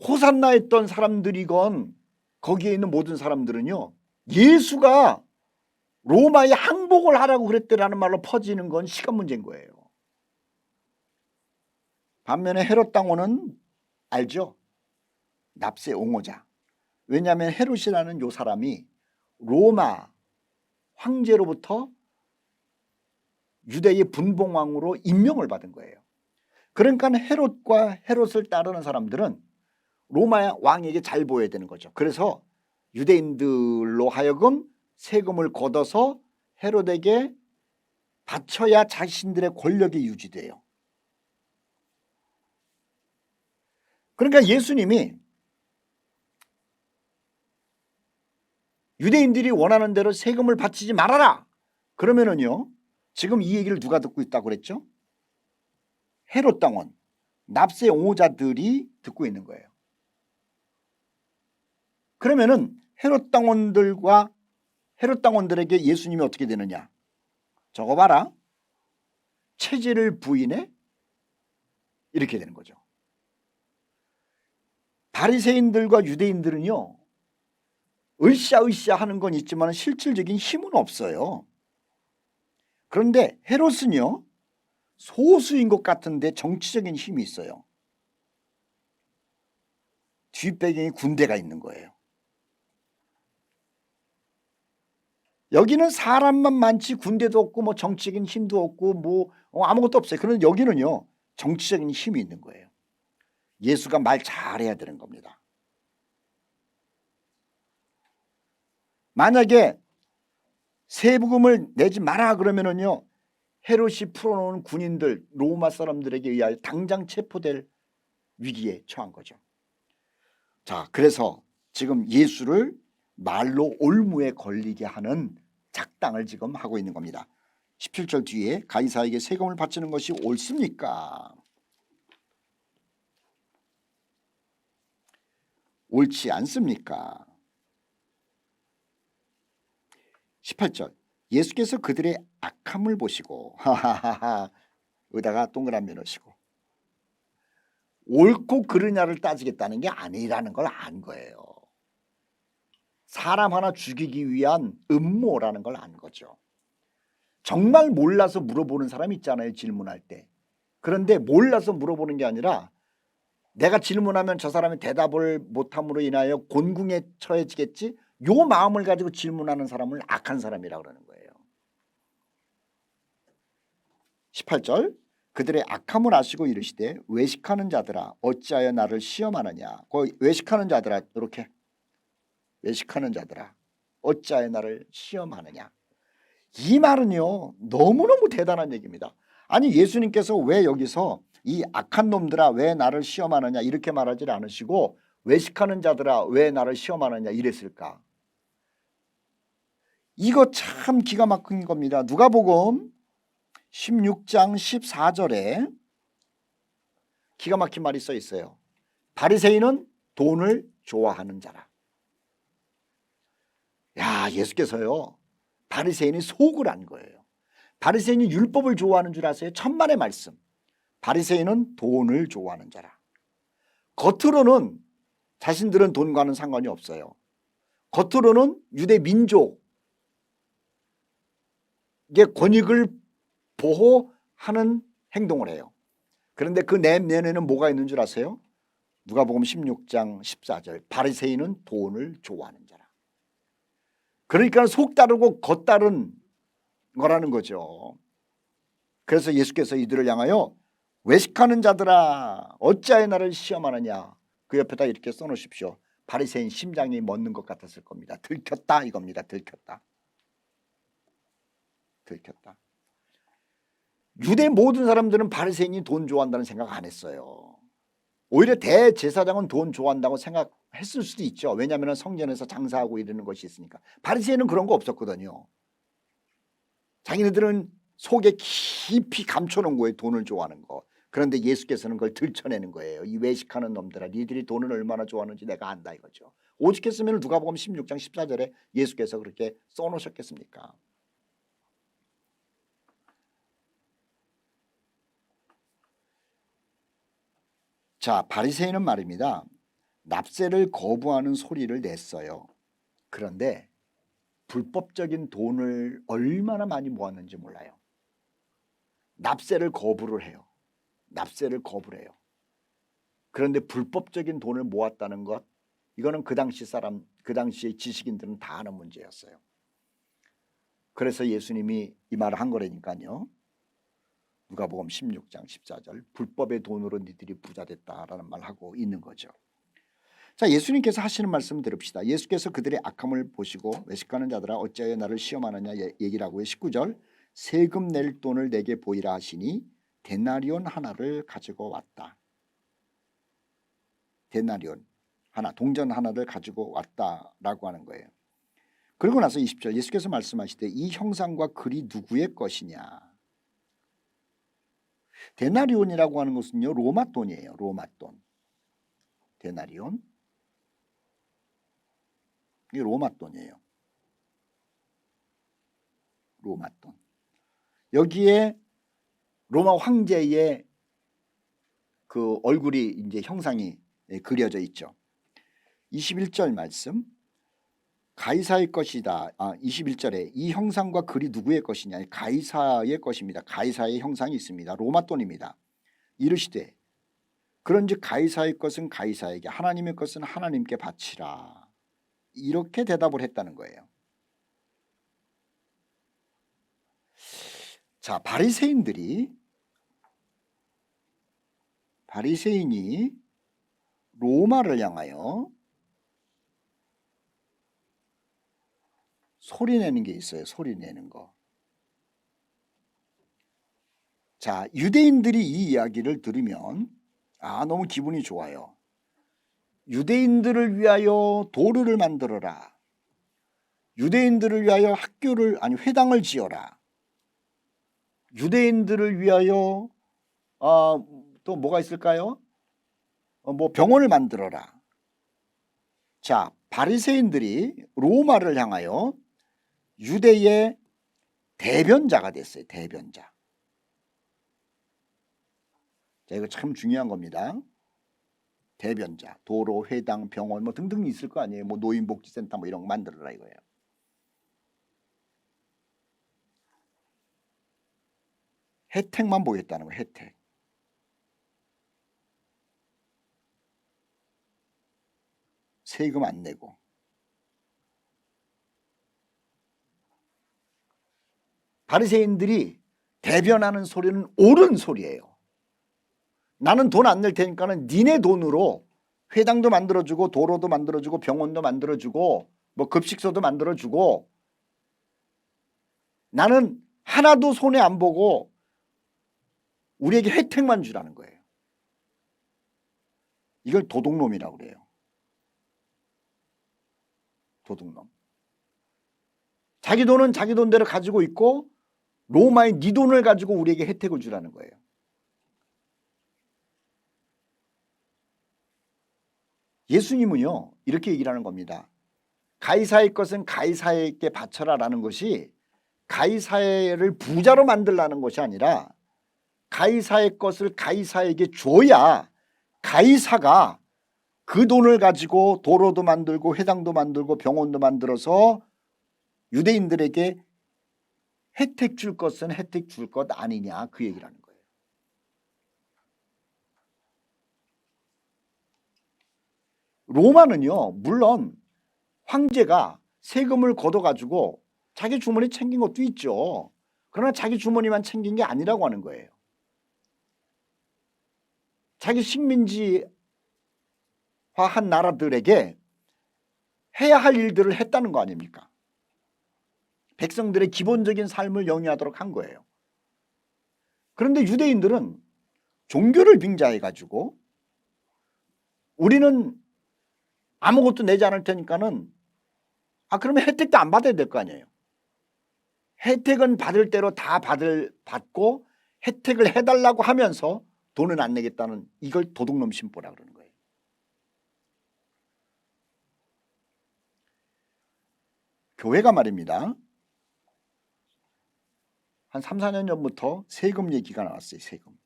호산나 했던 사람들이건 거기에 있는 모든 사람들은요, 예수가 로마에 항복을 하라고 그랬대라는 말로 퍼지는 건 시간 문제인 거예요. 반면에 헤롯 당원은 알죠? 납세 옹호자. 왜냐하면 헤롯이라는 요 사람이 로마 황제로부터 유대의 분봉왕으로 임명을 받은 거예요. 그러니까 헤롯을 따르는 사람들은 로마 왕에게 잘 보여야 되는 거죠. 그래서 유대인들로 하여금 세금을 걷어서 헤롯에게 바쳐야 자신들의 권력이 유지돼요. 그러니까 예수님이 유대인들이 원하는 대로 세금을 바치지 말아라 그러면은요, 지금 이 얘기를 누가 듣고 있다고 그랬죠? 헤롯 당원, 납세 옹호자들이 듣고 있는 거예요. 그러면은 헤롯 당원들에게 예수님이 어떻게 되느냐? 저거 봐라, 체질을 부인해? 이렇게 되는 거죠. 바리새인들과 유대인들은요, 으쌰으쌰 하는 건 있지만 실질적인 힘은 없어요. 그런데 헤롯은요, 소수인 것 같은데 정치적인 힘이 있어요. 뒷배경에 군대가 있는 거예요. 여기는 사람만 많지 군대도 없고 뭐 정치적인 힘도 없고 뭐 아무것도 없어요. 그런데 여기는요, 정치적인 힘이 있는 거예요. 예수가 말 잘해야 되는 겁니다. 만약에 세부금을 내지 마라 그러면은요, 헤롯이 풀어놓은 군인들, 로마 사람들에게 의하여 당장 체포될 위기에 처한 거죠. 자, 그래서 지금 예수를 말로 올무에 걸리게 하는 작당을 지금 하고 있는 겁니다. 17절 뒤에 가이사에게 세금을 바치는 것이 옳습니까? 옳지 않습니까? 18절 예수께서 그들의 악함을 보시고 하하하하 의다가 동그라미 넣으시고 옳고 그르냐를 따지겠다는 게 아니라는 걸 안 거예요. 사람 하나 죽이기 위한 음모라는 걸 안 거죠. 정말 몰라서 물어보는 사람 있잖아요, 질문할 때. 그런데 몰라서 물어보는 게 아니라 내가 질문하면 저 사람이 대답을 못함으로 인하여 곤궁에 처해지겠지, 요 마음을 가지고 질문하는 사람을 악한 사람이라고 그러는 거예요. 18절 그들의 악함을 아시고 이르시되 외식하는 자들아 어찌하여 나를 시험하느냐. 그 외식하는 자들아, 이렇게 외식하는 자들아 어찌하여 나를 시험하느냐. 이 말은요, 너무너무 대단한 얘기입니다. 아니, 예수님께서 왜 여기서 이 악한 놈들아 왜 나를 시험하느냐 이렇게 말하지 않으시고 외식하는 자들아 왜 나를 시험하느냐 이랬을까? 이거 참 기가 막힌 겁니다. 누가복음 16장 14절에 기가 막힌 말이 써 있어요. 바리새인은 돈을 좋아하는 자라. 야, 예수께서요, 바리새인이 속을 안 거예요. 바리새인이 율법을 좋아하는 줄 아세요? 천만의 말씀. 바리새인은 돈을 좋아하는 자라. 겉으로는 자신들은 돈과는 상관이 없어요. 겉으로는 유대 민족의 권익을 보호하는 행동을 해요. 그런데 그 내면에는 뭐가 있는 줄 아세요? 누가복음 16장 14절 바리새인은 돈을 좋아하는 자라. 그러니까 속다르고 겉다른 거라는 거죠. 그래서 예수께서 이들을 향하여 외식하는 자들아 어찌하여 나를 시험하느냐. 그 옆에다 이렇게 써놓으십시오. 바리새인 심장이 멎는 것 같았을 겁니다. 들켰다 이겁니다. 들켰다. 들켰다. 유대 모든 사람들은 바리새인이 돈 좋아한다는 생각 안 했어요. 오히려 대제사장은 돈 좋아한다고 생각했을 수도 있죠. 왜냐하면 성전에서 장사하고 이러는 것이 있으니까. 바리새인은 그런 거 없었거든요. 자기네들은 속에 깊이 감춰놓은 거예요. 돈을 좋아하는 거. 그런데 예수께서는 그걸 들춰내는 거예요. 이 외식하는 놈들아 니들이 돈을 얼마나 좋아하는지 내가 안다 이거죠. 오죽했으면 누가복음 16장 14절에 예수께서 그렇게 써놓으셨겠습니까? 자, 바리새인은 말입니다. 납세를 거부하는 소리를 냈어요. 그런데 불법적인 돈을 얼마나 많이 모았는지 몰라요. 납세를 거부를 해요. 납세를 거부를 해요. 그런데 불법적인 돈을 모았다는 것, 이거는 그 당시 사람, 그 당시의 지식인들은 다 아는 문제였어요. 그래서 예수님이 이 말을 한 거라니까요. 누가복음 16장 14절 불법의 돈으로 니들이 부자 됐다라는 말을 하고 있는 거죠. 자, 예수님께서 하시는 말씀 들읍시다. 예수께서 그들의 악함을 보시고 외식하는 자들아 어찌하여 나를 시험하느냐 얘기를 하고요. 19절 세금 낼 돈을 내게 보이라 하시니 데나리온 하나를 가지고 왔다. 데나리온 하나, 동전 하나를 가지고 왔다라고 하는 거예요. 그러고 나서 20절 예수께서 말씀하시되 이 형상과 글이 누구의 것이냐. 데나리온이라고 하는 것은요 로마 돈이에요. 로마 돈. 데나리온 이게 로마 돈이에요. 로마 돈. 여기에 로마 황제의 그 얼굴이 이제 형상이 그려져 있죠. 21절 말씀. 가이사의 것이다. 21절에 이 형상과 글이 누구의 것이냐. 가이사의 것입니다. 가이사의 형상이 있습니다. 로마 돈입니다. 이르시되 그런즉 가이사의 것은 가이사에게 하나님의 것은 하나님께 바치라. 이렇게 대답을 했다는 거예요. 자, 바리새인이 로마를 향하여 소리내는 게 있어요. 소리내는 거. 자, 유대인들이 이 이야기를 들으면 너무 기분이 좋아요. 유대인들을 위하여 도르를 만들어라. 유대인들을 위하여 회당을 지어라. 유대인들을 위하여 또 뭐가 있을까요? 뭐 병원을 만들어라. 자, 바리새인들이 로마를 향하여 유대의 대변자가 됐어요. 대변자. 자, 이거 참 중요한 겁니다. 대변자, 도로, 회당, 병원 뭐 등등 있을 거 아니에요. 뭐 노인복지센터 뭐 이런 거 만들어라 이거예요. 혜택만 보겠다는 거예요. 혜택. 세금 안 내고. 바리새인들이 대변하는 소리는 옳은 소리예요. 나는 돈 안 낼 테니까는 니네 돈으로 회당도 만들어주고 도로도 만들어주고 병원도 만들어주고 뭐 급식소도 만들어주고 나는 하나도 손해 안 보고 우리에게 혜택만 주라는 거예요. 이걸 도둑놈이라고 그래요. 도둑놈. 자기 돈은 자기 돈대로 가지고 있고 로마의 네 돈을 가지고 우리에게 혜택을 주라는 거예요. 예수님은요 이렇게 얘기를 하는 겁니다. 가이사의 것은 가이사에게 바쳐라라는 것이 가이사를 부자로 만들라는 것이 아니라 가이사의 것을 가이사에게 줘야 가이사가 그 돈을 가지고 도로도 만들고 회당도 만들고 병원도 만들어서 유대인들에게 혜택 줄 것은 혜택 줄 것 아니냐 그 얘기를 하는 거예요. 로마는요 물론 황제가 세금을 걷어가지고 자기 주머니 챙긴 것도 있죠. 그러나 자기 주머니만 챙긴 게 아니라고 하는 거예요. 자기 식민지화한 나라들에게 해야 할 일들을 했다는 거 아닙니까? 백성들의 기본적인 삶을 영위하도록 한 거예요. 그런데 유대인들은 종교를 빙자해가지고 우리는 아무것도 내지 않을 테니까는 그러면 혜택도 안 받아야 될 거 아니에요. 혜택은 받을 대로 다 받고 혜택을 해달라고 하면서 돈은 안 내겠다는 이걸 도둑놈 심보라 그러는 거예요. 교회가 말입니다. 한 3, 4년 전부터 세금 얘기가 나왔어요. 세금.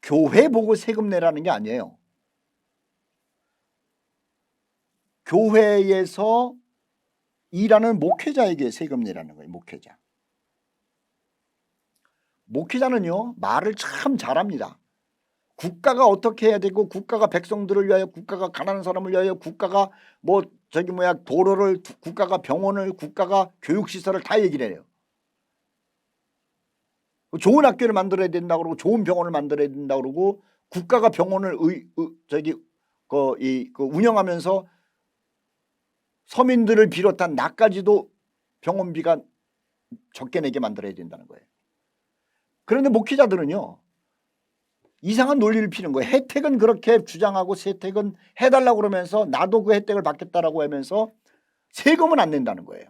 교회 보고 세금 내라는 게 아니에요. 교회에서 일하는 목회자에게 세금 내라는 거예요. 목회자. 목회자는요 말을 참 잘합니다. 국가가 어떻게 해야 되고 국가가 백성들을 위하여 국가가 가난한 사람을 위하여 국가가 도로를 국가가 병원을 국가가 교육시설을 다 얘기를 해요. 좋은 학교를 만들어야 된다고 그러고 좋은 병원을 만들어야 된다고 그러고 국가가 병원을 운영하면서 서민들을 비롯한 나까지도 병원비가 적게 내게 만들어야 된다는 거예요. 그런데 목회자들은요 이상한 논리를 피는 거예요. 혜택은 그렇게 주장하고 혜택은 해달라고 그러면서 나도 그 혜택을 받겠다라고 하면서 세금은 안 낸다는 거예요.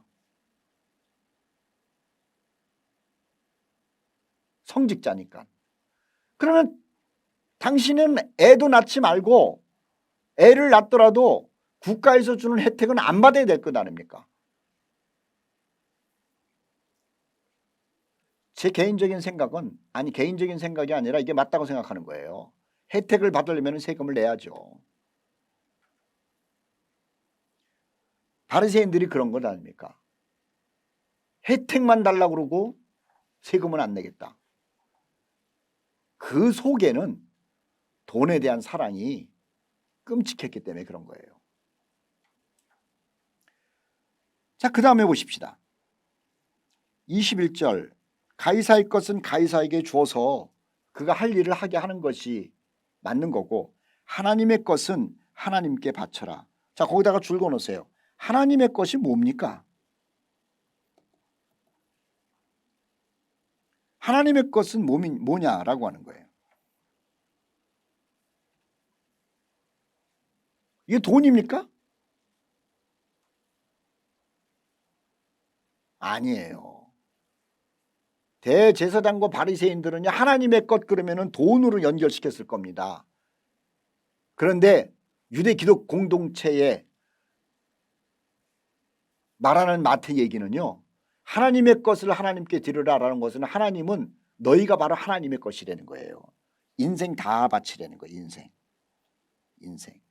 성직자니까. 그러면 당신은 애도 낳지 말고 애를 낳더라도 국가에서 주는 혜택은 안 받아야 될 것 아닙니까? 제 개인적인 생각은 개인적인 생각이 아니라 이게 맞다고 생각하는 거예요. 혜택을 받으려면 세금을 내야죠. 바리새인들이 그런 것 아닙니까? 혜택만 달라고 그러고 세금은 안 내겠다. 그 속에는 돈에 대한 사랑이 끔찍했기 때문에 그런 거예요. 자, 그 다음에 보십시다. 21절 가이사의 것은 가이사에게 주어서 그가 할 일을 하게 하는 것이 맞는 거고 하나님의 것은 하나님께 바쳐라. 자, 거기다가 줄 그어놓으세요. 하나님의 것이 뭡니까? 하나님의 것은 뭐냐라고 하는 거예요. 이게 돈입니까? 아니에요. 대제사장과 바리새인들은 하나님의 것 그러면은 돈으로 연결시켰을 겁니다. 그런데 유대 기독 공동체에 말하는 마태 얘기는요. 하나님의 것을 하나님께 드리라라는 것은 하나님은 너희가 바로 하나님의 것이라는 거예요. 인생 다 바치라는 거예요. 인생.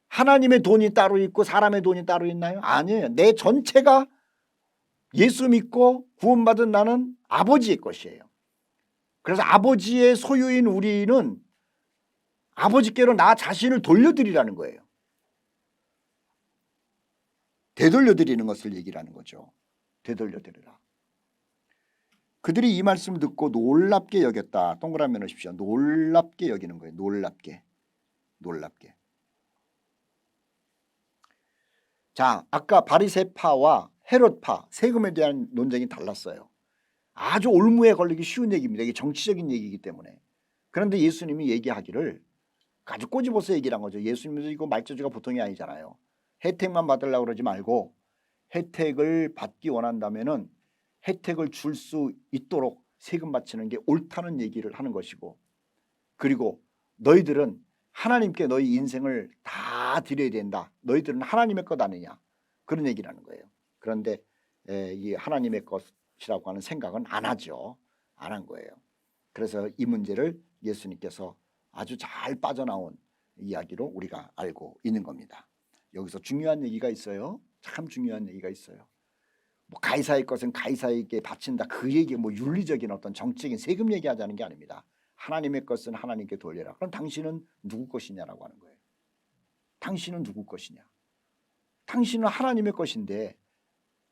하나님의 돈이 따로 있고 사람의 돈이 따로 있나요? 아니에요. 내 전체가 예수 믿고 구원받은 나는 아버지의 것이에요. 그래서 아버지의 소유인 우리는 아버지께로 나 자신을 돌려드리라는 거예요. 되돌려드리는 것을 얘기를 하는 거죠. 되돌려드리라. 그들이 이 말씀을 듣고 놀랍게 여겼다. 동그라미 넣으십시오. 놀랍게 여기는 거예요. 놀랍게. 자, 아까 바리새파와 헤롯파 세금에 대한 논쟁이 달랐어요. 아주 올무에 걸리기 쉬운 얘기입니다. 이게 정치적인 얘기이기 때문에. 그런데 예수님이 얘기하기를 아주 꼬집어서 얘기를 한 거죠. 예수님도 이거 말재주가 보통이 아니잖아요. 혜택만 받으려고 그러지 말고 혜택을 받기 원한다면은 혜택을 줄 수 있도록 세금 바치는 게 옳다는 얘기를 하는 것이고, 그리고 너희들은 하나님께 너희 인생을 다 드려야 된다. 너희들은 하나님의 것 아니냐. 그런 얘기를 하는 거예요. 그런데 이 하나님의 것이라고 하는 생각은 안 하죠. 안 한 거예요. 그래서 이 문제를 예수님께서 아주 잘 빠져나온 이야기로 우리가 알고 있는 겁니다. 여기서 중요한 얘기가 있어요. 참 중요한 얘기가 있어요. 뭐 가이사의 것은 가이사에게 바친다. 그 얘기 뭐 윤리적인 어떤 정치적인 세금 얘기하자는 게 아닙니다. 하나님의 것은 하나님께 돌려라. 그럼 당신은 누구 것이냐라고 하는 거예요. 당신은 누구 것이냐. 당신은 하나님의 것인데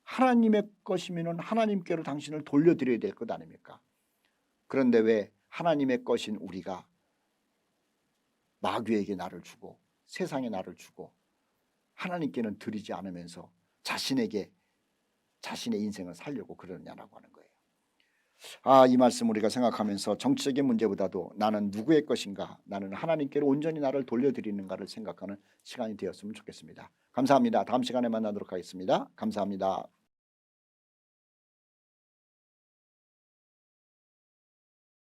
하나님의 것이면 하나님께로 당신을 돌려드려야 될 것 아닙니까? 그런데 왜 하나님의 것인 우리가 마귀에게 나를 주고 세상에 나를 주고 하나님께는 드리지 않으면서 자신에게 자신의 인생을 살려고 그러느냐라고 하는 거예요. 이 말씀 우리가 생각하면서 정치적인 문제보다도 나는 누구의 것인가, 나는 하나님께로 온전히 나를 돌려드리는가를 생각하는 시간이 되었으면 좋겠습니다. 감사합니다. 다음 시간에 만나도록 하겠습니다. 감사합니다.